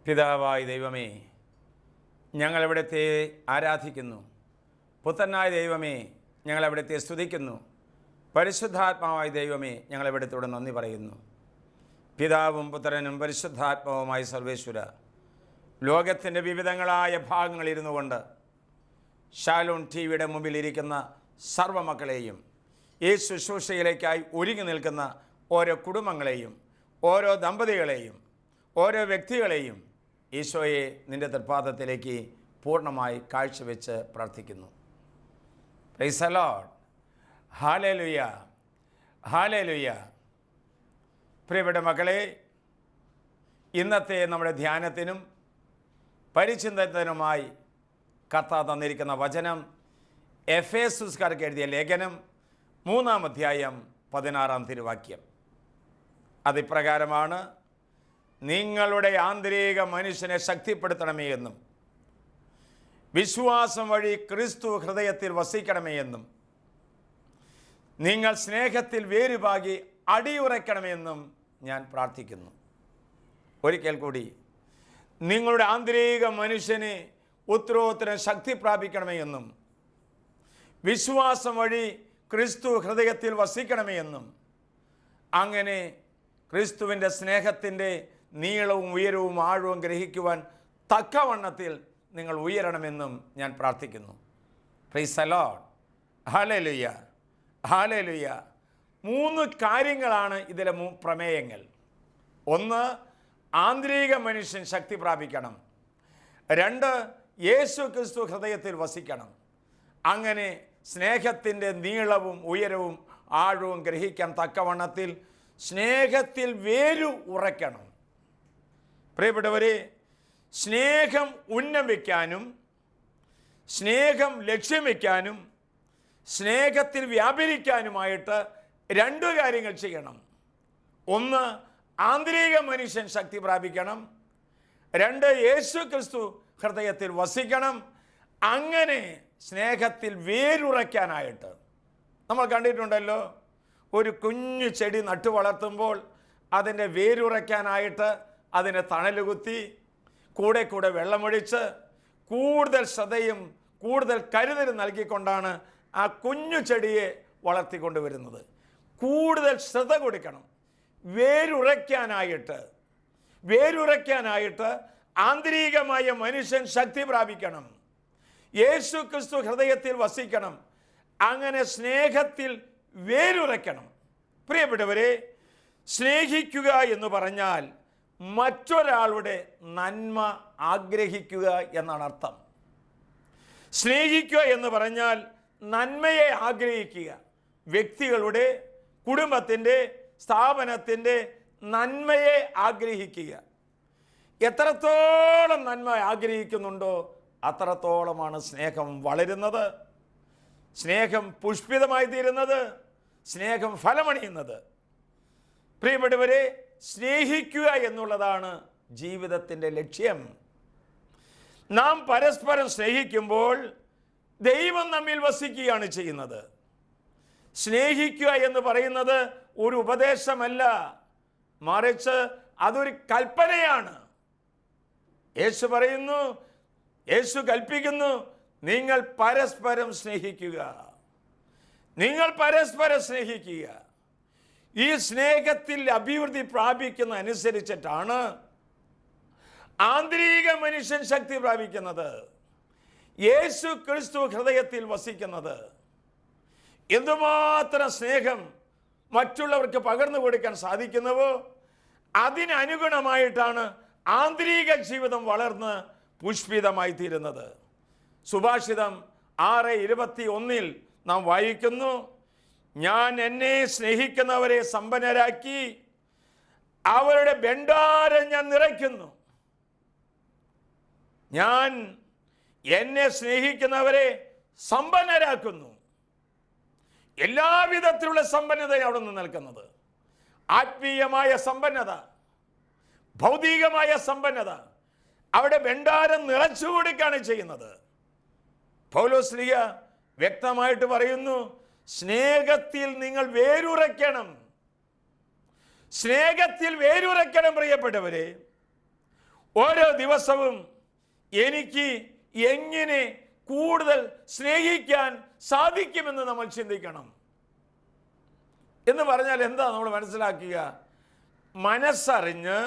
പിതാവായ ദൈവമേ, ഞങ്ങളവിടുത്തെ ആരാധിക്കുന്നു. പുത്രനായ ദൈവമേ, ഞങ്ങളവിടുത്തെ സ്തുതിക്കുന്നു. പരിശുദ്ധാത്മാവായ ദൈവമേ, ഞങ്ങളവിടുത്തോട് നന്ദി പറയുന്നു. പിതാവും പുത്രനും പരിശുദ്ധാത്മാവുമായ സർവേശ്വര, ലോകത്തിൻ്റെ വിവിധങ്ങളായ ഭാഗങ്ങളിരുന്നു കൊണ്ട് ഷാലോൺ ടി വിയുടെ മുമ്പിലിരിക്കുന്ന സർവ്വമക്കളെയും ഈ ശുശ്രൂഷയിലേക്കായി ഒരുങ്ങി നിൽക്കുന്ന ഓരോ കുടുംബങ്ങളെയും, ഓരോ ദമ്പതികളെയും, ഓരോ വ്യക്തികളെയും ഈശോയെ നിൻ്റെ തൃപ്പാദത്തിലേക്ക് പൂർണ്ണമായി കാഴ്ചവെച്ച് പ്രാർത്ഥിക്കുന്നു. Praise the Lord. Hallelujah, hallelujah. പ്രിയപ്പെട്ട മക്കളെ, ഇന്നത്തെ നമ്മുടെ ധ്യാനത്തിനും പരിചിന്തനത്തിനുമായി കർത്താവ് തന്നിരിക്കുന്ന വചനം എഫേസുസ്കാർക്ക് എഴുതിയ ലേഖനം 3-ാം അധ്യായം 16-ാം തിരുവാക്യം. അതിപ്രകാരമാണ്: നിങ്ങളുടെ ആന്തരിക മനുഷ്യനെ ശക്തിപ്പെടുത്തണമേ എന്നും വിശ്വാസം വഴി ക്രിസ്തു ഹൃദയത്തിൽ വസിക്കണമേ എന്നും നിങ്ങൾ സ്നേഹത്തിൽ വേരുപാകി അടിയുറയ്ക്കണമെന്നും ഞാൻ പ്രാർത്ഥിക്കുന്നു. ഒരിക്കൽ കൂടി, നിങ്ങളുടെ ആന്തരിക മനുഷ്യനെ ഉത്തരോത്തരം ശക്തി പ്രാപിക്കണമേ എന്നും വിശ്വാസം വഴി ക്രിസ്തു ഹൃദയത്തിൽ വസിക്കണമേ എന്നും അങ്ങനെ ക്രിസ്തുവിൻ്റെ സ്നേഹത്തിൻ്റെ നീളവും ഉയരവും ആഴവും ഗ്രഹിക്കുവാൻ തക്കവണ്ണത്തിൽ നിങ്ങൾ ഉയരണമെന്നും ഞാൻ പ്രാർത്ഥിക്കുന്നു. Praise the Lord. Hallelujah, hallelujah. 3 കാര്യങ്ങളാണ് ഇതിലെ പ്രമേയങ്ങൾ. 1, ആന്തരിക മനുഷ്യൻ ശക്തി പ്രാപിക്കണം. 2, യേശു ക്രിസ്തു ഹൃദയത്തിൽ വസിക്കണം. അങ്ങനെ സ്നേഹത്തിൻ്റെ നീളവും ഉയരവും ആഴവും ഗ്രഹിക്കാൻ തക്കവണ്ണത്തിൽ സ്നേഹത്തിൽ വേരു ഉറയ്ക്കണം. പ്രിയപ്പെട്ടവരെ, സ്നേഹം ഉന്നം വയ്ക്കാനും സ്നേഹം ലക്ഷ്യം വയ്ക്കാനും സ്നേഹത്തിൽ വ്യാപരിക്കാനുമായിട്ട് 2 കാര്യങ്ങൾ ചെയ്യണം. 1, ആന്തരിക മനുഷ്യൻ ശക്തി പ്രാപിക്കണം. 2, യേശു ക്രിസ്തു ഹൃദയത്തിൽ വസിക്കണം. അങ്ങനെ സ്നേഹത്തിൽ വേരുറയ്ക്കാനായിട്ട് നമ്മൾ കണ്ടിട്ടുണ്ടല്ലോ, ഒരു കുഞ്ഞു ചെടി നട്ടു വളർത്തുമ്പോൾ അതിൻ്റെ വേരുറയ്ക്കാനായിട്ട് അതിനെ തണലുകുത്തി കൂടെ കൂടെ വെള്ളമൊഴിച്ച് കൂടുതൽ ശ്രദ്ധയും കൂടുതൽ കരുതലും നൽകിക്കൊണ്ടാണ് ആ കുഞ്ഞു ചെടിയെ വളർത്തിക്കൊണ്ടുവരുന്നത്. കൂടുതൽ ശ്രദ്ധ കൊടുക്കണം. വേരുറയ്ക്കാനായിട്ട് ആന്തരികമായ മനുഷ്യൻ ശക്തി പ്രാപിക്കണം. യേശു ക്രിസ്തു ഹൃദയത്തിൽ വസിക്കണം. അങ്ങനെ സ്നേഹത്തിൽ വേരുറയ്ക്കണം. പ്രിയപ്പെട്ടവരെ, സ്നേഹിക്കുക എന്ന് പറഞ്ഞാൽ മറ്റൊരാളുടെ നന്മ ആഗ്രഹിക്കുക എന്നാണ് അർത്ഥം. സ്നേഹിക്കുക എന്ന് പറഞ്ഞാൽ നന്മയെ ആഗ്രഹിക്കുക. വ്യക്തികളുടെ, കുടുംബത്തിൻ്റെ, സ്ഥാപനത്തിൻ്റെ നന്മയെ ആഗ്രഹിക്കുക. എത്രത്തോളം നന്മ ആഗ്രഹിക്കുന്നുണ്ടോ അത്രത്തോളമാണ് സ്നേഹം വളരുന്നത്, സ്നേഹം പുഷ്പിതമായി തീരുന്നത്, സ്നേഹം ഫലമണിയുന്നത്. പ്രിയപ്പെട്ടവരെ, സ്നേഹിക്കുക എന്നുള്ളതാണ് ജീവിതത്തിൻ്റെ ലക്ഷ്യം. നാം പരസ്പരം സ്നേഹിക്കുമ്പോൾ ദൈവം നമ്മിൽ വസിക്കുകയാണ് ചെയ്യുന്നത്. സ്നേഹിക്കുക എന്ന് പറയുന്നത് ഒരു ഉപദേശമല്ല, മറിച്ച് അതൊരു കൽപ്പനയാണ്. യേശു കൽപ്പിക്കുന്നു, നിങ്ങൾ പരസ്പരം സ്നേഹിക്കുക. നിങ്ങൾ പരസ്പരം സ്നേഹിക്കുക. ഈ സ്നേഹത്തിൽ അഭിവൃദ്ധി പ്രാപിക്കുന്ന അനുസരിച്ചിട്ടാണ് ആന്തരിക മനുഷ്യൻ ശക്തി പ്രാപിക്കുന്നത്, യേശു ക്രിസ്തു ഹൃദയത്തിൽ വസിക്കുന്നത്. എന്തുമാത്രം സ്നേഹം മറ്റുള്ളവർക്ക് പകർന്നു കൊടുക്കാൻ സാധിക്കുന്നുവോ അതിനനുഗുണമായിട്ടാണ് ആന്തരിക ജീവിതം വളർന്ന് പുഷ്പിതമായി തീരുന്നത്. സുഭാഷിതം 6:21 നാം വായിക്കുന്നു: ഞാൻ എന്നെ സ്നേഹിക്കുന്നവരെ സമ്പന്നരാക്കി അവരുടെ ഭണ്ഡാരം ഞാൻ നിറയ്ക്കുന്നു. ഞാൻ എന്നെ സ്നേഹിക്കുന്നവരെ സമ്പന്നരാക്കുന്നു. എല്ലാവിധത്തിലുള്ള സമ്പന്നതയാണ് അവിടെ നിന്ന് നിൽക്കുന്നത്. ആത്മീയമായ സമ്പന്നത, ഭൗതികമായ സമ്പന്നത, അവിടെ ഭണ്ഡാരം നിറച്ചു കൊടുക്കുകയാണ് ചെയ്യുന്നത്. പൗലോസ്ലീഹ വ്യക്തമായിട്ട് പറയുന്നു, സ്നേഹത്തിൽ നിങ്ങൾ വേരുറയ്ക്കണം. സ്നേഹത്തിൽ വേരുറയ്ക്കണം. പ്രിയപ്പെട്ടവരെ, ഓരോ ദിവസവും എനിക്ക് എങ്ങനെ കൂടുതൽ സ്നേഹിക്കാൻ സാധിക്കുമെന്ന് നമ്മൾ ചിന്തിക്കണം. എന്ന് പറഞ്ഞാൽ എന്താ നമ്മൾ മനസ്സിലാക്കുക? മനസ്സറിഞ്ഞ്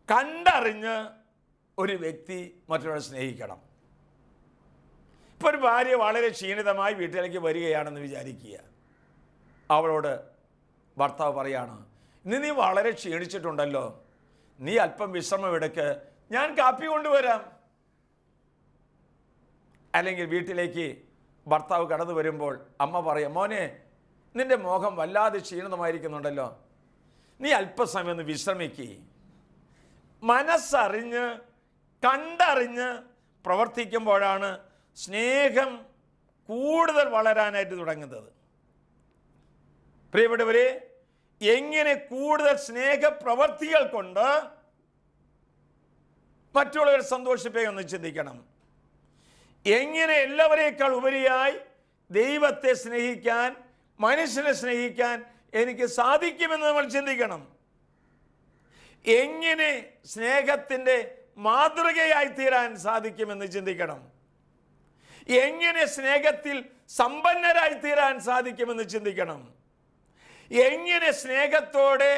കണ്ടറിഞ്ഞ് ഒരു വ്യക്തി മറ്റുള്ളവരെ സ്നേഹിക്കണം. ഇപ്പോൾ ഒരു ഭാര്യ വളരെ ക്ഷീണിതമായി വീട്ടിലേക്ക് വരികയാണെന്ന് വിചാരിക്കുക. അവളോട് ഭർത്താവ് പറയാണ്, ഇന്ന് നീ വളരെ ക്ഷീണിച്ചിട്ടുണ്ടല്ലോ, നീ അല്പം വിശ്രമം എടുക്ക്, ഞാൻ കാപ്പി കൊണ്ടുവരാം. അല്ലെങ്കിൽ വീട്ടിലേക്ക് ഭർത്താവ് കടന്നു വരുമ്പോൾ അമ്മ പറയാം, മോനെ നിന്റെ മോഹം വല്ലാതെ ക്ഷീണിതമായിരിക്കുന്നുണ്ടല്ലോ, നീ അല്പസമയം ഒന്ന് വിശ്രമിക്കുക. മനസ്സറിഞ്ഞ് കണ്ടറിഞ്ഞ് പ്രവർത്തിക്കുമ്പോഴാണ് സ്നേഹം കൂടുതൽ വളരാനായിട്ട് തുടങ്ങുന്നത്. പ്രിയപ്പെട്ടവരെ, എങ്ങനെ കൂടുതൽ സ്നേഹപ്രവർത്തികൾ കൊണ്ട് മറ്റുള്ളവരെ സന്തോഷിപ്പിക്കുമെന്ന് ചിന്തിക്കണം. എങ്ങനെ എല്ലാവരേക്കാൾ ഉപരിയായി ദൈവത്തെ സ്നേഹിക്കാൻ, മനുഷ്യനെ സ്നേഹിക്കാൻ എനിക്ക് സാധിക്കുമെന്ന് നമ്മൾ ചിന്തിക്കണം. എങ്ങനെ സ്നേഹത്തിൻ്റെ മാതൃകയായി തീരാൻ സാധിക്കുമെന്ന് ചിന്തിക്കണം. എങ്ങനെ സ്നേഹത്തിൽ സമ്പന്നരായി തീരാൻ സാധിക്കുമെന്ന് ചിന്തിക്കണം. എങ്ങനെ സ്നേഹത്തോടെ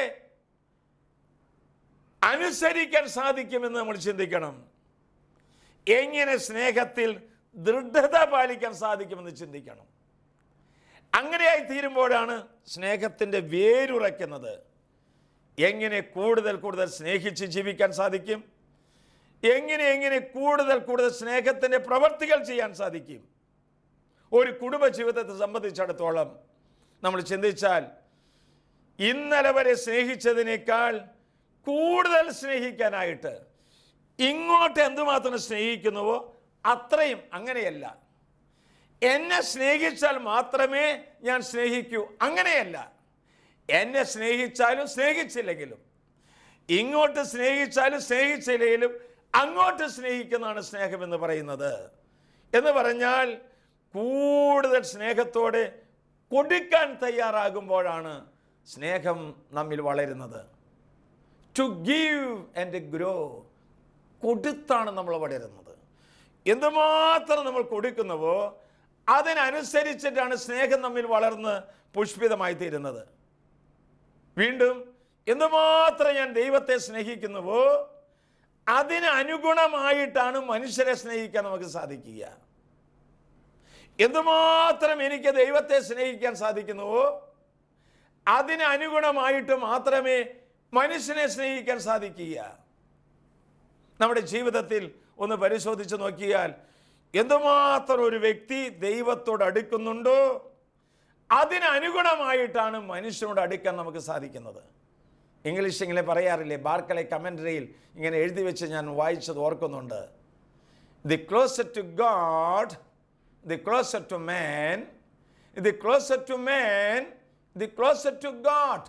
അനുസരിക്കാൻ സാധിക്കുമെന്ന് നമ്മൾ ചിന്തിക്കണം. എങ്ങനെ സ്നേഹത്തിൽ ദൃഢത പാലിക്കാൻ സാധിക്കുമെന്ന് ചിന്തിക്കണം. അങ്ങനെയായി തീരുമ്പോഴാണ് സ്നേഹത്തിൻ്റെ വേരുറയ്ക്കുന്നത്. എങ്ങനെ കൂടുതൽ കൂടുതൽ സ്നേഹിച്ച് ജീവിക്കാൻ സാധിക്കും, എങ്ങനെ കൂടുതൽ സ്നേഹത്തിൻ്റെ പ്രവർത്തികൾ ചെയ്യാൻ സാധിക്കും. ഒരു കുടുംബ ജീവിതത്തെ സംബന്ധിച്ചിടത്തോളം നമ്മൾ ചിന്തിച്ചാൽ, ഇന്നലെ വരെ സ്നേഹിച്ചതിനേക്കാൾ കൂടുതൽ സ്നേഹിക്കാനായിട്ട് ഇങ്ങോട്ട് എന്തുമാത്രം സ്നേഹിക്കുന്നുവോ അത്രയും. അങ്ങനെയല്ല, എന്നെ സ്നേഹിച്ചാൽ മാത്രമേ ഞാൻ സ്നേഹിക്കൂ, അങ്ങനെയല്ല. എന്നെ സ്നേഹിച്ചാലും സ്നേഹിച്ചില്ലെങ്കിലും, ഇങ്ങോട്ട് സ്നേഹിച്ചാലും സ്നേഹിച്ചില്ലെങ്കിലും അങ്ങോട്ട് സ്നേഹിക്കുന്നതാണ് സ്നേഹമെന്ന് പറയുന്നത്. എന്ന് പറഞ്ഞാൽ കൂടുതൽ സ്നേഹത്തോടെ കൊടുക്കാൻ തയ്യാറാകുമ്പോഴാണ് സ്നേഹം നമ്മിൽ വളരുന്നത്. ടു ഗീവ് ആൻഡ് ഗ്രോ, കൊടുത്താണ് നമ്മൾ വളരുന്നത്. എന്തുമാത്രം നമ്മൾ കൊടുക്കുന്നുവോ അതിനനുസരിച്ചിട്ടാണ് സ്നേഹം നമ്മിൽ വളർന്ന് പുഷ്പിതമായി തീരുന്നത്. വീണ്ടും, എന്തുമാത്രം ഞാൻ ദൈവത്തെ സ്നേഹിക്കുന്നുവോ അതിന് അനുഗുണമായിട്ടാണ് മനുഷ്യരെ സ്നേഹിക്കാൻ നമുക്ക് സാധിക്കുക. എന്തുമാത്രം എനിക്ക് ദൈവത്തെ സ്നേഹിക്കാൻ സാധിക്കുന്നുവോ അതിന് അനുഗുണമായിട്ട് മാത്രമേ മനുഷ്യനെ സ്നേഹിക്കാൻ സാധിക്കുക. നമ്മുടെ ജീവിതത്തിൽ ഒന്ന് പരിശോധിച്ച് നോക്കിയാൽ, എന്തുമാത്രം ഒരു വ്യക്തി ദൈവത്തോട് അടുക്കുന്നുണ്ടോ അതിനനുഗുണമായിട്ടാണ് മനുഷ്യനോട് അടുക്കാൻ നമുക്ക് സാധിക്കുന്നത്. ഇംഗ്ലീഷ് ഇങ്ങനെ പറയാറില്ലേ, ബാർക്കലെ കമൻട്രിയിൽ ഇങ്ങനെ എഴുതി വെച്ച് ഞാൻ വായിച്ചത് ഓർക്കുന്നുണ്ട്. The closer to God, the closer to man, the closer to man, the closer to God.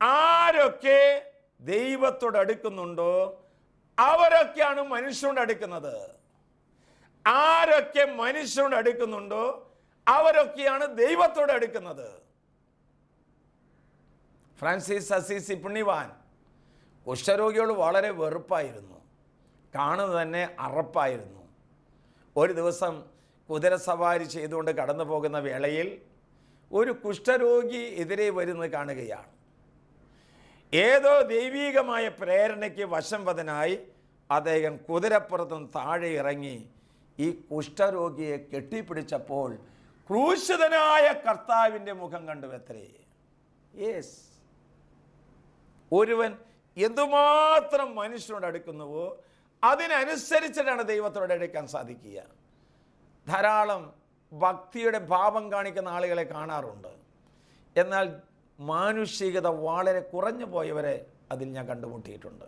ആരൊക്കെ ദൈവത്തോട് അടുക്കുന്നുണ്ടോ അവരൊക്കെയാണ് മനുഷ്യനോട് അടുക്കുന്നത്. ആരൊക്കെ മനുഷ്യനോട് അടുക്കുന്നുണ്ടോ അവരൊക്കെയാണ് ദൈവത്തോട് അടുക്കുന്നത്. ഫ്രാൻസിസ് അസീസി പുണ്യവാൻ കുഷ്ഠരോഗിയോട് വളരെ വെറുപ്പായിരുന്നു, കാണുന്നത് തന്നെ അറപ്പായിരുന്നു. ഒരു ദിവസം കുതിരസവാരി ചെയ്തുകൊണ്ട് കടന്നു പോകുന്ന വേളയിൽ ഒരു കുഷ്ഠരോഗി എതിരെ വരുന്നത് കാണുകയാണ്. ഏതോ ദൈവീകമായ പ്രേരണയ്ക്ക് വശംവദനായി അദ്ദേഹം കുതിരപ്പുറത്തുനിന്ന് താഴെ ഇറങ്ങി ഈ കുഷ്ഠരോഗിയെ കെട്ടിപ്പിടിച്ചപ്പോൾ ക്രൂശിതനായ കർത്താവിൻ്റെ മുഖം കണ്ടു എത്രേ. യെസ്, ഒരുവൻ എന്തുമാത്രം മനുഷ്യനോട് അടുക്കുന്നുവോ അതിനനുസരിച്ചിട്ടാണ് ദൈവത്തോട് അടുക്കാൻ സാധിക്കുക. ധാരാളം ഭക്തിയുടെ ഭാവം കാണിക്കുന്ന ആളുകളെ കാണാറുണ്ട്, എന്നാൽ മാനുഷികത വളരെ കുറഞ്ഞു പോയവരെ അതിൽ ഞാൻ കണ്ടുമുട്ടിയിട്ടുണ്ട്.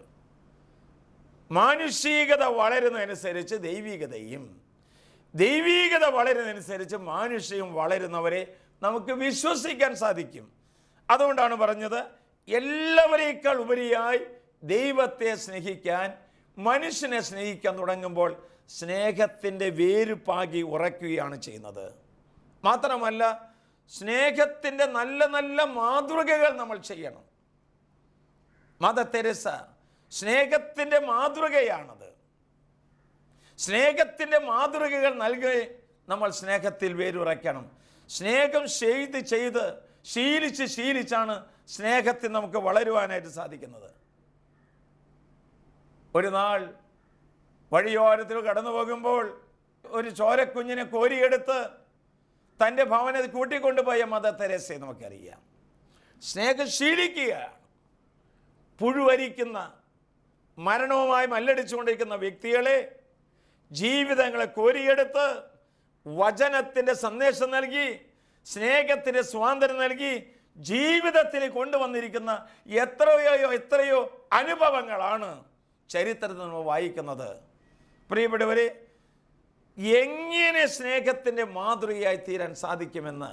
മാനുഷികത വളരുന്നതനുസരിച്ച് ദൈവികതയും, ദൈവികത വളരുന്നതനുസരിച്ച് മാനുഷ്യവും വളരുന്നവരെ നമുക്ക് വിശ്വസിക്കാൻ സാധിക്കും. അതുകൊണ്ടാണ് പറഞ്ഞത്, എല്ലാവരേക്കാൾ ഉപരിയായി ദൈവത്തെ സ്നേഹിക്കാൻ, മനുഷ്യനെ സ്നേഹിക്കാൻ തുടങ്ങുമ്പോൾ സ്നേഹത്തിൻ്റെ വേരുപാകി ഉറയ്ക്കുകയാണ് ചെയ്യുന്നത്. മാത്രമല്ല, സ്നേഹത്തിൻ്റെ നല്ല നല്ല മാതൃകകൾ നമ്മൾ ചെയ്യണം. മദർ തെരേസ സ്നേഹത്തിൻ്റെ മാതൃകയാണത്. സ്നേഹത്തിൻ്റെ മാതൃകകൾ നൽകി നമ്മൾ സ്നേഹത്തിൽ വേരുറയ്ക്കണം. സ്നേഹം ചെയ്ത് ശീലിച്ചാണ് സ്നേഹത്തിൽ നമുക്ക് വളരുവാനായിട്ട് സാധിക്കുന്നത്. ഒരു നാൾ വഴിയോരത്തിൽ കടന്നു പോകുമ്പോൾ ഒരു ചോരക്കുഞ്ഞിനെ കോരിയെടുത്ത് തൻ്റെ ഭവനത്തിൽ കൂട്ടിക്കൊണ്ടുപോയ മദർ തെരേസയെ നമുക്കറിയാം. സ്നേഹം ശീലിക്കുകയാണ്. പുഴുവരിക്കുന്ന, മരണവുമായി മല്ലടിച്ചുകൊണ്ടിരിക്കുന്ന വ്യക്തികളെ, ജീവിതങ്ങളെ കോരിയെടുത്ത് വചനത്തിൻ്റെ സന്ദേശം നൽകി, സ്നേഹത്തിൻ്റെ സ്വാതന്ത്ര്യം നൽകി ജീവിതത്തിൽ കൊണ്ടുവന്നിരിക്കുന്ന എത്രയോ അനുഭവങ്ങളാണ് ചരിത്രത്തിൽ നമ്മൾ വായിക്കുന്നത്. പ്രിയപ്പെട്ടവരെ, എങ്ങനെ സ്നേഹത്തിൻ്റെ മാതൃകയായി തീരാൻ സാധിക്കുമെന്ന്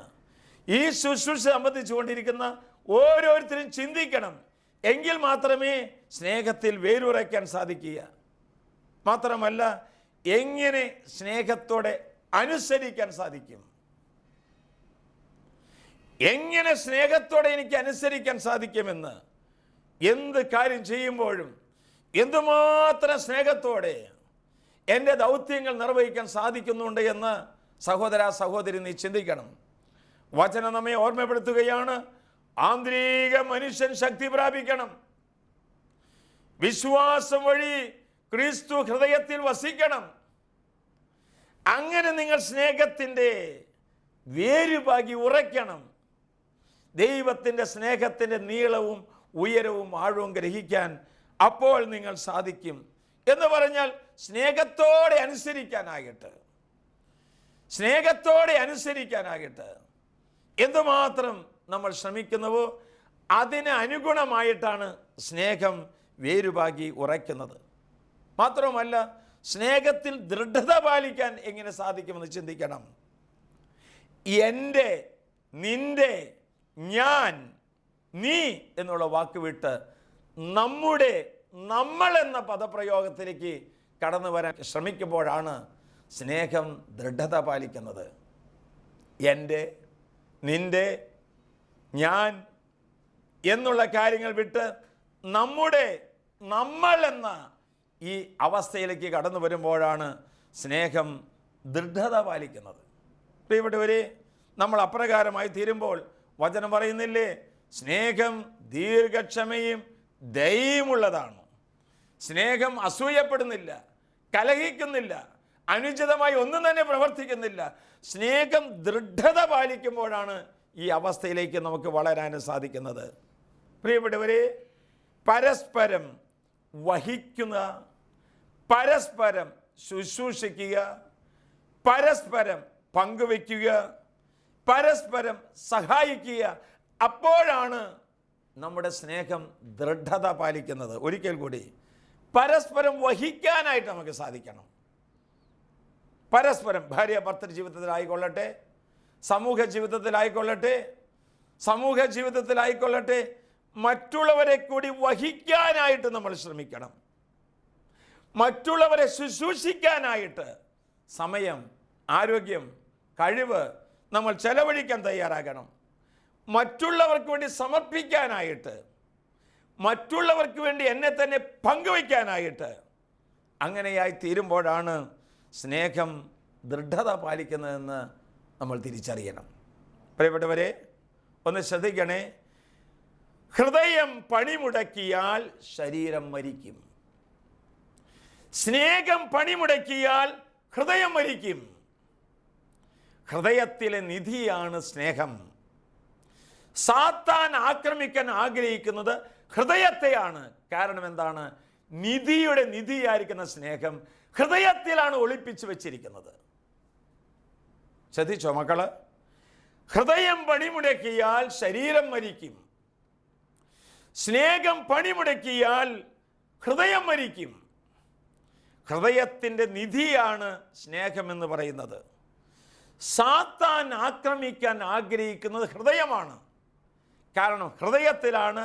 ഈ ശുശ്രൂഷ സംബന്ധിച്ചുകൊണ്ടിരിക്കുന്ന ഓരോരുത്തരും ചിന്തിക്കണം. എങ്കിൽ മാത്രമേ സ്നേഹത്തിൽ വേരുറയ്ക്കാൻ സാധിക്കുക. മാത്രമല്ല, എങ്ങനെ സ്നേഹത്തോടെ അനുസരിക്കാൻ സാധിക്കും? എങ്ങനെ സ്നേഹത്തോടെ എനിക്ക് അനുസരിക്കാൻ സാധിക്കുമെന്ന്, എന്ത് കാര്യം ചെയ്യുമ്പോഴും എന്തുമാത്രം സ്നേഹത്തോടെ എൻ്റെ ദൗത്യങ്ങൾ നിർവഹിക്കാൻ സാധിക്കുന്നുണ്ട് എന്ന് സഹോദര സഹോദരി നീ ചിന്തിക്കണം. വചനം നമ്മെ ഓർമ്മപ്പെടുത്തുകയാണ്, ആന്തരിക മനുഷ്യൻ ശക്തി പ്രാപിക്കണം. വിശ്വാസം വഴി ക്രിസ്തു ഹൃദയത്തിൽ വസിക്കണം. അങ്ങനെ നിങ്ങൾ സ്നേഹത്തിൻ്റെ വേരുപാകി ഉറയ്ക്കണം. ദൈവത്തിൻ്റെ സ്നേഹത്തിൻ്റെ നീളവും ഉയരവും ആഴവും ഗ്രഹിക്കാൻ അപ്പോൾ നിങ്ങൾ സാധിക്കും. എന്ന് പറഞ്ഞാൽ സ്നേഹത്തോടെ അനുസരിക്കാനാകട്ടെ എന്തുമാത്രം നമ്മൾ ശ്രമിക്കുന്നുവോ അതിന് അനുഗുണമായിട്ടാണ് സ്നേഹം വേരുപാകി ഉറയ്ക്കുന്നത്. മാത്രവുമല്ല, സ്നേഹത്തിൽ ദൃഢത പാലിക്കാൻ എങ്ങനെ സാധിക്കുമെന്ന് ചിന്തിക്കണം. എൻ്റെ, നിൻ്റെ, ഞാൻ, നീ എന്നുള്ള വാക്ക് വിട്ട് നമ്മുടെ, നമ്മൾ എന്ന പദപ്രയോഗത്തിലേക്ക് കടന്നു വരാൻ ശ്രമിക്കുമ്പോഴാണ് സ്നേഹം ദൃഢത പാലിക്കുന്നത്. എൻ്റെ, നിൻ്റെ, ഞാൻ എന്നുള്ള കാര്യങ്ങൾ വിട്ട് നമ്മുടെ, നമ്മൾ എന്ന ഈ അവസ്ഥയിലേക്ക് കടന്നു വരുമ്പോഴാണ് സ്നേഹം ദൃഢത പാലിക്കുന്നത്. പ്രിയപ്പെട്ടവരെ, നമ്മൾ അപ്രകാരമായി തീരുമ്പോൾ വചനം പറയുന്നില്ലേ, സ്നേഹം ദീർഘക്ഷമയും ദയയുമുള്ളതാണ്. സ്നേഹം അസൂയപ്പെടുന്നില്ല, കലഹിക്കുന്നില്ല, അനുചിതമായി ഒന്നും തന്നെ പ്രവർത്തിക്കുന്നില്ല. സ്നേഹം ദൃഢത പാലിക്കുമ്പോഴാണ് ഈ അവസ്ഥയിലേക്ക് നമുക്ക് വളരാനും സാധിക്കുന്നത്. പ്രിയപ്പെട്ടവരെ, പരസ്പരം വഹിക്കുക, പരസ്പരം ശുശ്രൂഷിക്കുക, പരസ്പരം പങ്കുവയ്ക്കുക, പരസ്പരം സഹായിക്കുക, അപ്പോഴാണ് നമ്മുടെ സ്നേഹം ദൃഢത പാലിക്കുന്നത്. ഒരിക്കൽ കൂടി, പരസ്പരം വഹിക്കാനായിട്ട് നമുക്ക് സാധിക്കണം. പരസ്പരം ഭാര്യ ഭർത്തൃ ജീവിതത്തിലായിക്കൊള്ളട്ടെ, സമൂഹ ജീവിതത്തിലായിക്കൊള്ളട്ടെ, മറ്റുള്ളവരെ കൂടി വഹിക്കാനായിട്ട് നമ്മൾ ശ്രമിക്കണം. മറ്റുള്ളവരെ ശുശ്രൂഷിക്കാനായിട്ട് സമയം, ആരോഗ്യം, കഴിവ് നമ്മൾ ചെലവഴിക്കാൻ തയ്യാറാകണം. മറ്റുള്ളവർക്ക് വേണ്ടി സമർപ്പിക്കാനായിട്ട്, മറ്റുള്ളവർക്ക് വേണ്ടി എന്നെ തന്നെ പങ്കുവയ്ക്കാനായിട്ട്, അങ്ങനെയായി തീരുമ്പോഴാണ് സ്നേഹം ദൃഢത പാലിക്കുന്നതെന്ന് നമ്മൾ തിരിച്ചറിയണം. പ്രിയപ്പെട്ടവരെ, ഒന്ന് ശ്രദ്ധിക്കണേ. ഹൃദയം പണിമുടക്കിയാൽ ശരീരം മരിക്കും. സ്നേഹം പണിമുടക്കിയാൽ ഹൃദയം മരിക്കും. ഹൃദയത്തിലെ നിധിയാണ് സ്നേഹം. സാത്താൻ ആക്രമിക്കാൻ ആഗ്രഹിക്കുന്നത് ഹൃദയത്തെയാണ്. കാരണം എന്താണ്? നിധിയുടെ നിധിയായിരിക്കുന്ന സ്നേഹം ഹൃദയത്തിലാണ് ഒളിപ്പിച്ചു വെച്ചിരിക്കുന്നത്. ശ്രദ്ധിച്ചോ മക്കള്? ഹൃദയം പണിമുടക്കിയാൽ ശരീരം മരിക്കും. സ്നേഹം പണിമുടക്കിയാൽ ഹൃദയം മരിക്കും. ഹൃദയത്തിൻ്റെ നിധിയാണ് സ്നേഹമെന്ന് പറയുന്നത്. സാത്താൻ ആക്രമിക്കാൻ ആഗ്രഹിക്കുന്നത് ഹൃദയമാണ്. കാരണം ഹൃദയത്തിലാണ്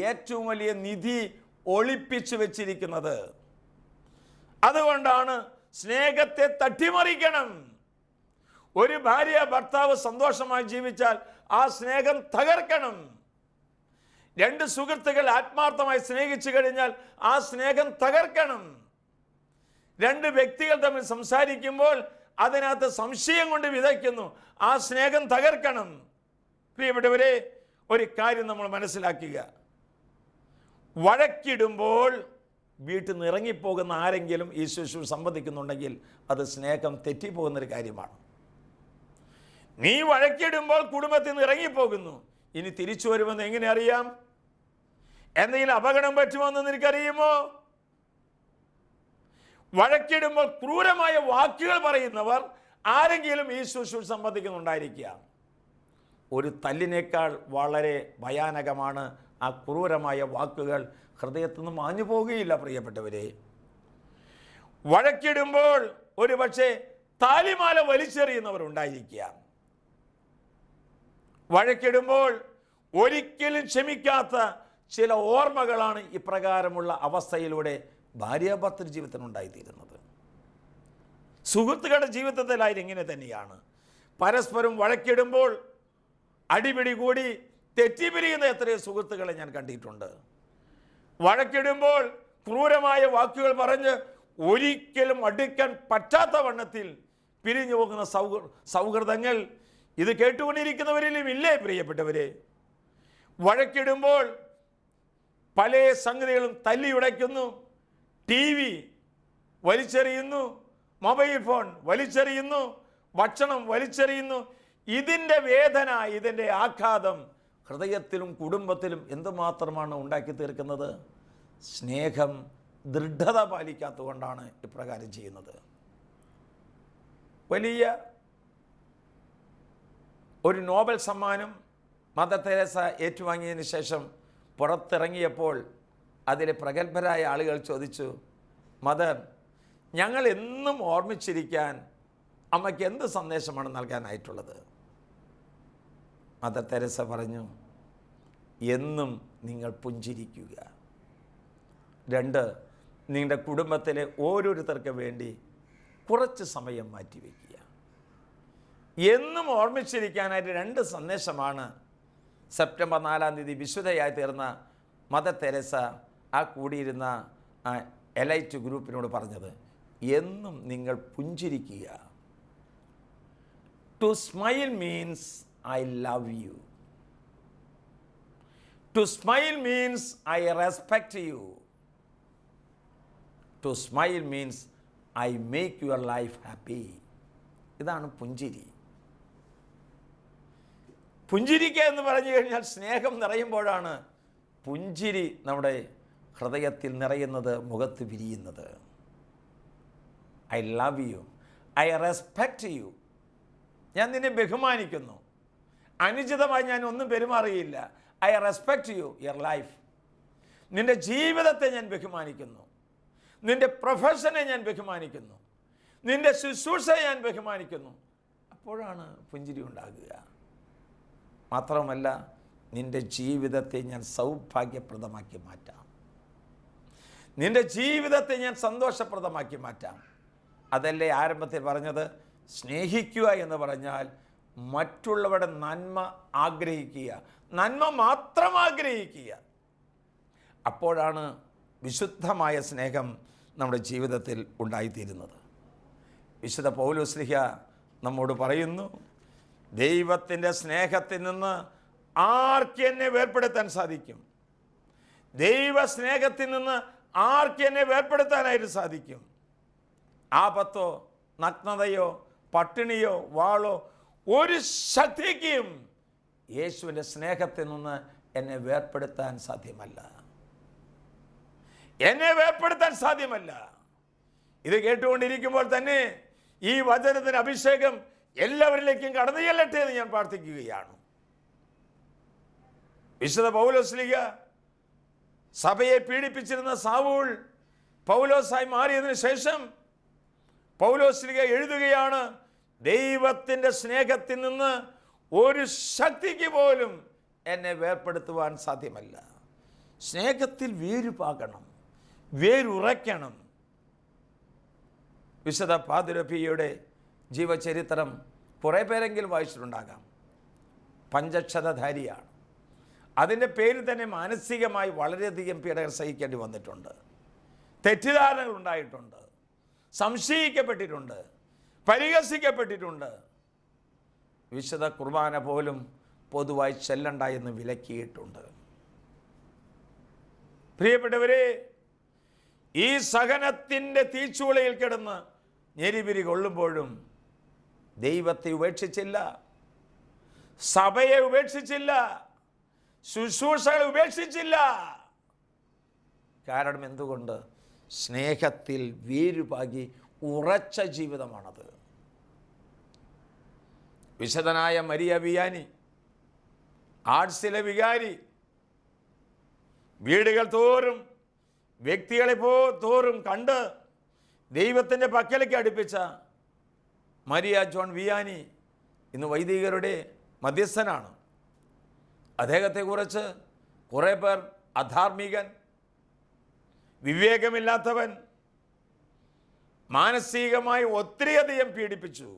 ഏറ്റവും വലിയ നിധി ഒളിപ്പിച്ചു വെച്ചിരിക്കുന്നത്. അതുകൊണ്ടാണ് സ്നേഹത്തെ തട്ടിമറിക്കണം. ഒരു ഭാര്യ ഭർത്താവ് സന്തോഷമായി ജീവിച്ചാൽ ആ സ്നേഹം തകർക്കണം. രണ്ട് സുഹൃത്തുക്കൾ ആത്മാർത്ഥമായി സ്നേഹിച്ചു കഴിഞ്ഞാൽ ആ സ്നേഹം തകർക്കണം. രണ്ട് വ്യക്തികൾ തമ്മിൽ സംസാരിക്കുമ്പോൾ അതിനകത്ത് സംശയം കൊണ്ട് വിതയ്ക്കുന്നു, ആ സ്നേഹം തകർക്കണം. പ്രിയപ്പെട്ടവരെ, ഒരു കാര്യം നമ്മൾ മനസ്സിലാക്കുക. വഴക്കിടുമ്പോൾ വീട്ടിൽ നിന്ന് ഇറങ്ങിപ്പോകുന്ന ആരെങ്കിലും ഈ ശുശ്രൂഷ സംബന്ധിക്കുന്നുണ്ടെങ്കിൽ അത് സ്നേഹം തെറ്റിപ്പോകുന്നൊരു കാര്യമാണ്. നീ വഴക്കിടുമ്പോൾ കുടുംബത്തിൽ നിന്ന് ഇറങ്ങിപ്പോകുന്നു, ഇനി തിരിച്ചു വരുമെന്ന് എങ്ങനെ അറിയാം? എന്തെങ്കിലും അപകടം പറ്റുമെന്ന് നിനക്കറിയുമോ? വഴക്കിടുമ്പോൾ ക്രൂരമായ വാക്കുകൾ പറയുന്നവർ ആരെങ്കിലും ഈ ശുശ്രൂഷ സംബന്ധിക്കുന്നുണ്ടായിരിക്കുക. ഒരു തല്ലിനേക്കാൾ വളരെ ഭയാനകമാണ് ആ ക്രൂരമായ വാക്കുകൾ. ഹൃദയത്തിൽ നിന്ന് മാഞ്ഞു പോകുകയില്ല പ്രിയപ്പെട്ടവരെ. വഴക്കിടുമ്പോൾ ഒരു പക്ഷേ താലിമാല വലിച്ചെറിയുന്നവർ ഉണ്ടായിരിക്കുക. വഴക്കിടുമ്പോൾ ഒരിക്കലും ക്ഷമിക്കാത്ത ചില ഓർമ്മകളാണ് ഇപ്രകാരമുള്ള അവസ്ഥയിലൂടെ ഭാര്യാഭർത്തൃ ജീവിതത്തിനുണ്ടായിത്തീരുന്നത്. സുഹൃത്തുക്കളുടെ ജീവിതത്തിലായാലും ഇങ്ങനെ തന്നെയാണ്. പരസ്പരം വഴക്കിടുമ്പോൾ അടിപിടി കൂടി തെറ്റിപ്പിരിയുന്ന എത്രയോ സുഹൃത്തുക്കളെ ഞാൻ കണ്ടിട്ടുണ്ട്. വഴക്കിടുമ്പോൾ ക്രൂരമായ വാക്കുകൾ പറഞ്ഞ് ഒരിക്കലും അടുക്കാൻ പറ്റാത്ത വണ്ണത്തിൽ പിരിഞ്ഞു പോകുന്ന സൗഹൃദങ്ങൾ ഇത് കേട്ടുകൊണ്ടിരിക്കുന്നവരിലും ഇല്ലേ പ്രിയപ്പെട്ടവരെ? വഴക്കിടുമ്പോൾ പല സംഗതികളും തല്ലിയുടയ്ക്കുന്നു. TV വലിച്ചെറിയുന്നു, മൊബൈൽ ഫോൺ വലിച്ചെറിയുന്നു, ഭക്ഷണം വലിച്ചെറിയുന്നു. ഇതിൻ്റെ വേദന, ഇതിൻ്റെ ആഘാതം ഹൃദയത്തിലും കുടുംബത്തിലും എന്തുമാത്രമാണ് ഉണ്ടാക്കി തീർക്കുന്നത്? സ്നേഹം ദൃഢത പാലിക്കാത്തതുകൊണ്ടാണ് ഇപ്രകാരം ചെയ്യുന്നത്. വലിയ ഒരു നോബൽ സമ്മാനം മദർ തെരേസ ഏറ്റുവാങ്ങിയതിന് ശേഷം പുറത്തിറങ്ങിയപ്പോൾ അതിലെ പ്രഗത്ഭരായ ആളുകൾ ചോദിച്ചു, മദർ, ഞങ്ങൾ എന്നും ഓർമ്മിച്ചിരിക്കാൻ അമ്മയ്ക്ക് എന്ത് സന്ദേശമാണ് നൽകാനായിട്ടുള്ളത്? മദർ തെരേസ പറഞ്ഞു, എന്നും നിങ്ങൾ പുഞ്ചിരിക്കുക. 2, നിങ്ങളുടെ കുടുംബത്തിലെ ഓരോരുത്തർക്ക് വേണ്ടി കുറച്ച് സമയം മാറ്റിവെക്കുക. എന്നും ഓർമ്മിച്ചിരിക്കാനായിട്ട് 2 സന്ദേശമാണ് സെപ്റ്റംബർ 4-ാം തീയതി വിശുദ്ധയായി തീർന്ന മദർ തെരേസ ആ കൂടിയിരുന്ന എലൈറ്റ് ഗ്രൂപ്പിനോട് പറഞ്ഞത്. എന്നും നിങ്ങൾ പുഞ്ചിരിക്കുക. To smile means I love you. To smile means I respect you. To smile means I make your life happy. ഇതാണ് പുഞ്ചിരി. പുഞ്ചിരിക്കുക എന്ന് പറഞ്ഞു കഴിഞ്ഞാൽ സ്നേഹം നിറയുമ്പോഴാണ് പുഞ്ചിരി നമ്മുടെ ഹൃദയത്തിൽ നിറയുന്നത്, മുഖത്ത് വിരിയുന്നത്. I love you. I respect you. ഞാൻ നിന്നെ ബഹുമാനിക്കുന്നു. അനുചിതമായി ഞാൻ ഒന്നും പെരുമാറുകയില്ല. I respect you, your life. നിൻ്റെ ജീവിതത്തെ ഞാൻ ബഹുമാനിക്കുന്നു. നിൻ്റെ പ്രൊഫഷനെ ഞാൻ ബഹുമാനിക്കുന്നു. നിൻ്റെ ശുശ്രൂഷയെ ഞാൻ ബഹുമാനിക്കുന്നു. അപ്പോഴാണ് പുഞ്ചിരി ഉണ്ടാകുക. മാത്രമല്ല, നിൻ്റെ ജീവിതത്തെ ഞാൻ സൗഭാഗ്യപ്രദമാക്കി മാറ്റാം. നിൻ്റെ ജീവിതത്തെ ഞാൻ സന്തോഷപ്രദമാക്കി മാറ്റാം. അതല്ലേ ആരംഭത്തിൽ പറഞ്ഞത്? സ്നേഹിക്കുക എന്ന് പറഞ്ഞാൽ മറ്റുള്ളവരുടെ നന്മ ആഗ്രഹിക്കുക, നന്മ മാത്രം ആഗ്രഹിക്കുക. അപ്പോഴാണ് വിശുദ്ധമായ സ്നേഹം നമ്മുടെ ജീവിതത്തിൽ ഉണ്ടായിത്തീരുന്നത്. വിശുദ്ധ പൗലോസ്ലീഹ നമ്മോട് പറയുന്നു, ദൈവത്തിൻ്റെ സ്നേഹത്തിൽ നിന്ന് ആർക്ക് എന്നെ വേർപെടുത്താൻ സാധിക്കും? ദൈവ സ്നേഹത്തിൽ നിന്ന് ആർക്ക് എന്നെ വേർപെടുത്താനായിട്ട് സാധിക്കും? ആപത്തോ നഗ്നതയോ പട്ടിണിയോ വാളോ ഒരു ശക്തിക്കും യേശുവിൻ്റെ സ്നേഹത്തിൽ നിന്ന് എന്നെ വേർപെടുത്താൻ സാധ്യമല്ല. എന്നെ വേർപെടുത്താൻ സാധ്യമല്ല. ഇത് കേട്ടുകൊണ്ടിരിക്കുമ്പോൾ തന്നെ ഈ വചനത്തിന് അഭിഷേകം എല്ലാവരിലേക്കും കടന്നു ചെല്ലട്ടെ എന്ന് ഞാൻ പ്രാർത്ഥിക്കുകയാണ്. വിശുദ്ധ പൗലോസ്ലീഹ സഭയെ പീഡിപ്പിച്ചിരുന്ന സാവൂൾ പൗലോസായി മാറിയതിനു ശേഷം പൗലോസ്ലീഹ എഴുതുകയാണ്, ദൈവത്തിൻ്റെ സ്നേഹത്തിൽ നിന്ന് ഒരു ശക്തിക്ക് പോലും എന്നെ വേർപെടുത്തുവാൻ സാധ്യമല്ല. സ്നേഹത്തിൽ വേരുപാകണം, വേരുറയ്ക്കണം. വിശുദ്ധ പാതുരപ്പിയുടെ ജീവചരിത്രം കുറേ പേരെങ്കിലും വായിച്ചിട്ടുണ്ടാകാം. പഞ്ചക്ഷതധാരിയാണ്. അതിൻ്റെ പേരിൽ തന്നെ മാനസികമായി വളരെയധികം പീഡകൾ സഹിക്കേണ്ടി വന്നിട്ടുണ്ട്. തെറ്റിദ്ധാരണകൾ ഉണ്ടായിട്ടുണ്ട്, സംശയിക്കപ്പെട്ടിട്ടുണ്ട്, പരിഹസിക്കപ്പെട്ടിട്ടുണ്ട്. വിശുദ്ധ കുർബാന പോലും പൊതുവായി ചെല്ലണ്ട എന്ന് വിലക്കിയിട്ടുണ്ട്. പ്രിയപ്പെട്ടവരെ, ഈ സഹനത്തിൻ്റെ തീച്ചൂളയിൽ കിടന്ന് ഞെരിപിരി കൊള്ളുമ്പോഴും ദൈവത്തെ ഉപേക്ഷിച്ചില്ല, സഭയെ ഉപേക്ഷിച്ചില്ല, ശുശ്രൂഷകളെ ഉപേക്ഷിച്ചില്ല. കാരണം എന്തുകൊണ്ട്? സ്നേഹത്തിൽ വേരുപാകി ഉറച്ച ജീവിതമാണത്. വിശുദ്ധനായ മരിയ വിയാനി, ആർട്സിലെ വികാരി, വീടുകൾ തോറും വ്യക്തികളെ തോറും കണ്ട് ദൈവത്തിൻ്റെ പക്കലേക്ക് അടുപ്പിച്ച മരിയ ജോൺ വിയാനി ഇന്ന് വൈദികരുടെ മധ്യസ്ഥനാണ്. അദ്ദേഹത്തെക്കുറിച്ച് കുറേ പേർ അധാർമികൻ, വിവേകമില്ലാത്തവൻ, മാനസികമായി ഒത്തിരിയധികം പീഡിപ്പിച്ചു.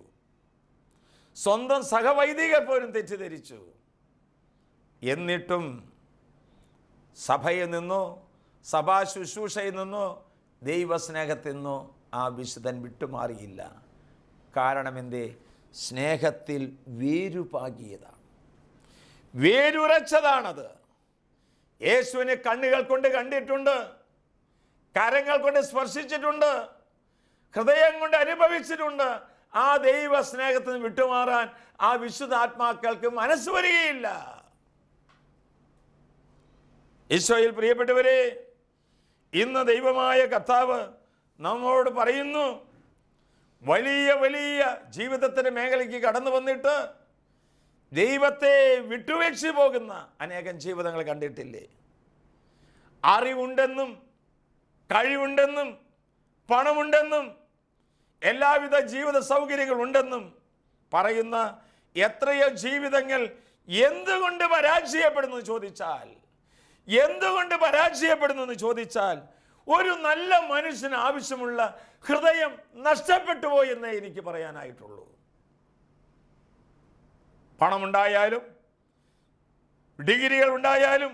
സ്വന്തം സഹവൈദികർ പോലും തെറ്റിദ്ധരിച്ചു. എന്നിട്ടും സഭയിൽ നിന്നോ സഭാ ശുശ്രൂഷയിൽ നിന്നോ ദൈവസ്നേഹത്തിൽ നിന്നോ ആ വിശുദ്ധൻ വിട്ടുമാറിയില്ല. കാരണം എന്തേ? സ്നേഹത്തിൽ വേരുപാകിയതാണ്, വേരുറച്ചതാണത്. യേശുവിനെ കണ്ണുകൾ കൊണ്ട് കണ്ടിട്ടുണ്ട്, കരങ്ങൾ കൊണ്ട് സ്പർശിച്ചിട്ടുണ്ട്, ഹൃദയം കൊണ്ട് അനുഭവിച്ചിട്ടുണ്ട്. ആ ദൈവ സ്നേഹത്തിൽ നിന്ന് വിട്ടുമാറാൻ ആ വിശുദ്ധാത്മാക്കൾക്ക് മനസ്സ് വരികയില്ല. ഈശോയിൽ പ്രിയപ്പെട്ടവരെ, ഇന്ന് ദൈവമായ കർത്താവ് നമ്മോട് പറയുന്നു, വലിയ വലിയ ജീവിതത്തിൻ്റെ മേഖലയ്ക്ക് കടന്നു വന്നിട്ട് ദൈവത്തെ വിട്ടുവീഴ്ച പോകുന്ന അനേകം ജീവിതങ്ങൾ കണ്ടിട്ടില്ലേ? അറിവുണ്ടെന്നും കഴിവുണ്ടെന്നും പണമുണ്ടെന്നും എല്ലാവിധ ജീവിത സൗകര്യങ്ങളുണ്ടെന്നും പറയുന്ന എത്രയോ ജീവിതങ്ങൾ എന്തുകൊണ്ട് പരാജയപ്പെടുന്നു ചോദിച്ചാൽ ഒരു നല്ല മനുഷ്യന് ആവശ്യമുള്ള ഹൃദയം നഷ്ടപ്പെട്ടു പോയി എന്നേ എനിക്ക് പറയാനായിട്ടുള്ളൂ. പണമുണ്ടായാലും ഡിഗ്രികൾ ഉണ്ടായാലും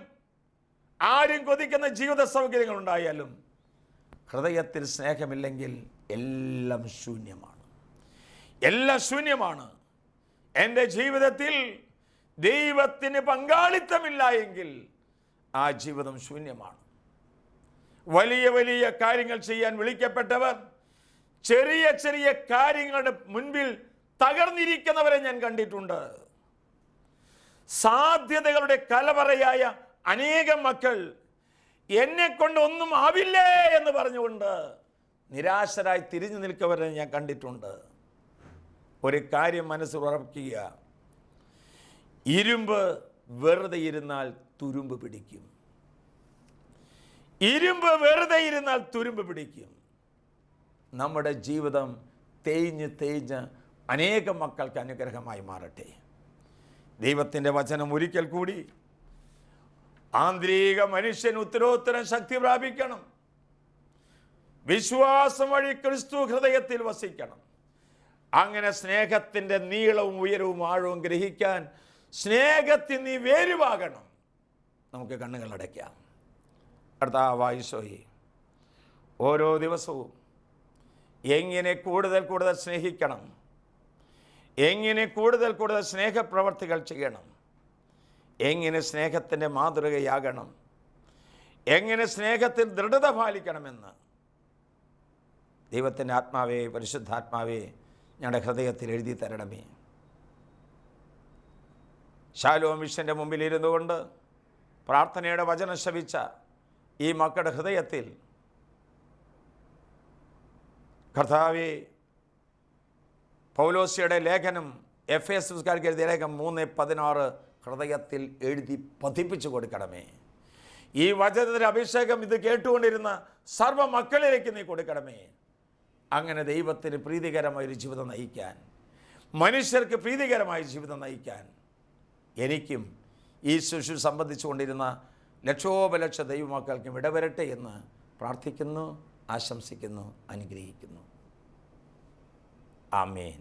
ആരും കൊതിക്കുന്ന ജീവിത സൗകര്യങ്ങൾ ഉണ്ടായാലും ഹൃദയത്തിൽ സ്നേഹമില്ലെങ്കിൽ എല്ലാം ശൂന്യമാണ്. എൻ്റെ ജീവിതത്തിൽ ദൈവത്തിന് പങ്കാളിത്തമില്ല എങ്കിൽ ആ ജീവിതം ശൂന്യമാണ്. വലിയ വലിയ കാര്യങ്ങൾ ചെയ്യാൻ വിളിക്കപ്പെട്ടവർ ചെറിയ ചെറിയ കാര്യങ്ങളുടെ മുൻപിൽ തകർന്നിരിക്കുന്നവരെ ഞാൻ കണ്ടിട്ടുണ്ട്. സാധ്യതകളുടെ കലവറയായ അനേകം മക്കൾ എന്നെ കൊണ്ട് ഒന്നും ആവില്ലേ എന്ന് പറഞ്ഞുകൊണ്ട് നിരാശരായി തിരിഞ്ഞു നിൽക്കുന്നവരെ ഞാൻ കണ്ടിട്ടുണ്ട്. ഒരു കാര്യം മനസ്സിൽ ഉറപ്പിക്കുക, ഇരുമ്പ് വെറുതെ ഇരുന്നാൽ തുരുമ്പ് പിടിക്കും. നമ്മുടെ ജീവിതം തേഞ്ഞ് അനേകം മക്കൾക്ക് അനുഗ്രഹമായി മാറട്ടെ. ദൈവത്തിൻ്റെ വചനം ഒരിക്കൽ കൂടി, ആന്തരിക മനുഷ്യൻ ഉത്തരോത്തരം ശക്തി പ്രാപിക്കണം. വിശ്വാസം വഴി ക്രിസ്തു ഹൃദയത്തിൽ വസിക്കണം. അങ്ങനെ സ്നേഹത്തിൻ്റെ നീളവും ഉയരവും ആഴവും ഗ്രഹിക്കാൻ സ്നേഹത്തിൽ നീ വേരുവാകണം. നമുക്ക് കണ്ണുകൾ അടയ്ക്കാം. കർത്താവായ ഈശോയെ, ഓരോ ദിവസവും എങ്ങനെ കൂടുതൽ സ്നേഹിക്കണം, എങ്ങനെ കൂടുതൽ സ്നേഹപ്രവർത്തികൾ ചെയ്യണം, എങ്ങനെ സ്നേഹത്തിൻ്റെ മാതൃകയാകണം, എങ്ങനെ സ്നേഹത്തിൽ ദൃഢത പാലിക്കണമെന്ന് ദൈവത്തിൻ്റെ ആത്മാവേ, പരിശുദ്ധാത്മാവേ, ഞങ്ങളുടെ ഹൃദയത്തിൽ എഴുതി തരണമേ. ശാലോം മിഷൻ്റെ മുമ്പിൽ ഇരുന്നു കൊണ്ട് പ്രാർത്ഥനയുടെ വചനം ശ്രവിച്ച ഈ മക്കളുടെ ഹൃദയത്തിൽ കർത്താവേ, പൗലോസിയുടെ ലേഖനം എഫേസ്യർക്കാർക്ക് എഴുതിയ ലേഖനം 3:16 ഹൃദയത്തിൽ എഴുതി പതിപ്പിച്ചു കൊടുക്കണമേ. ഈ വചനത്തിൻ്റെ അഭിഷേകം ഇത് കേട്ടുകൊണ്ടിരുന്ന സർവ്വ മക്കളിലേക്ക് നീ കൊടുക്കണമേ. അങ്ങനെ ദൈവത്തിന് പ്രീതികരമായൊരു ജീവിതം നയിക്കാൻ, മനുഷ്യർക്ക് പ്രീതികരമായ ജീവിതം നയിക്കാൻ എനിക്കും ഈ ശുശ്രൂഷ സംബന്ധിച്ചുകൊണ്ടിരുന്ന ലക്ഷോപലക്ഷ ദൈവമക്കൾക്കും ഇടവരട്ടെ എന്ന് പ്രാർത്ഥിക്കുന്നു, ആശംസിക്കുന്നു, അനുഗ്രഹിക്കുന്നു. ആമേൻ.